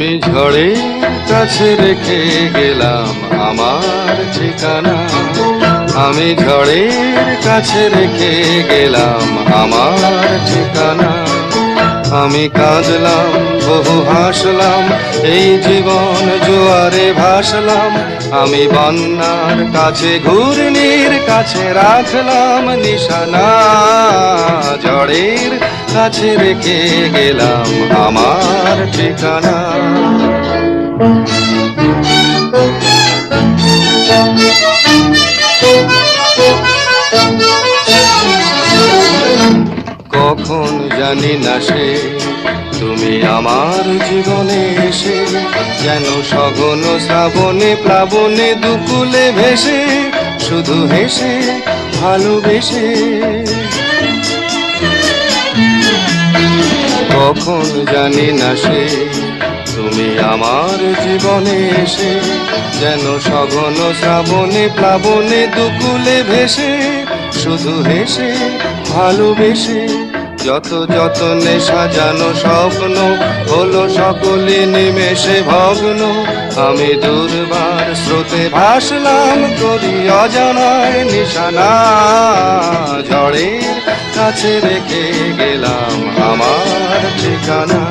আমি ঝড়ের কাছে রেখে গেলাম আমার ঠিকানা। আমি ঝড়ের কাছে রেখে গেলাম আমার ঠিকানা। আমি কাঁদলাম বহু হাসলাম, এই জীবন জোয়ারে ভাসলাম। আমি বন্যার কাছে ঘূর্ণির কাছে রাখলাম নিশানা। ঝড়ের কাছে রেখে গেলাম আমার ঠিকানা। কখন জানি না সে তুমি আমার জীবনে এসে, যেন সঘন শ্রাবণে প্লাবনে দুকুলে ভেসে, শুধু হেসে ভালোবেসে। কখন জানি না সে তুমি আমার জীবনে এসে, যেন সঘন শ্রাবণে প্লাবনে দুকুলে ভেসে, শুধু হেসে ভালোবেসে। যত যতনে সাজানো স্বপ্ন হলো সকলে নিমেষে ভগ্ন। আমি দুর্বার স্রোতে ভাসলাম করি অজানায় নিশানা। ঝড়ের কাছে রেখে গেলাম আমার ঠিকানা।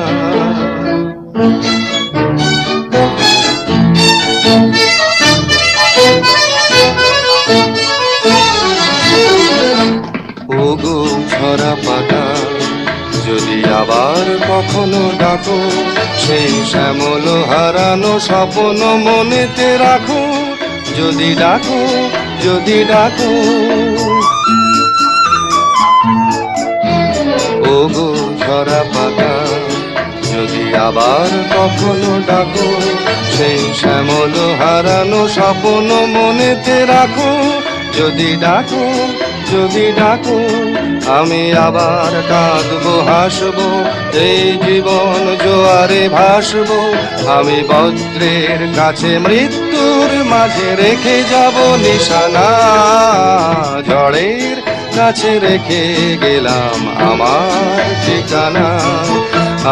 ওগো ঝরা পাতা, যদি আবার কখনো ডাকো, সেই শ্যামল হারানো স্বপ্ন মনেতে রাখো। যদি ডাকো, যদি ডাকো। ওগো ঝরা পাতা, যদি আবার কখনো ডাকো, সেই শ্যামল হারানো স্বপ্ন মনেতে রাখো। যদি ডাকো, যদি ডাকো। আমি আবার কাঁদবো হাসবো, এই জীবন জোয়ারে ভাসবো। আমি বজ্রের কাছে মৃত্যুর মাঝে রেখে যাব নিশানা। ঝড়ের কাছে রেখে গেলাম আমার ঠিকানা।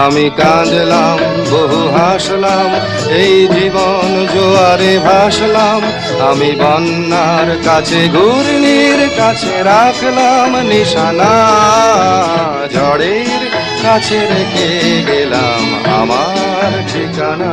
আমি কাঁদলাম বহু হাসলাম, এই জীবন জোয়ারে ভাসলাম। আমি বন্যার কাছে ঘূর্ণির কাছে রাখলাম নিশানা। ঝড়ের কাছে রেখে গেলাম আমার ঠিকানা।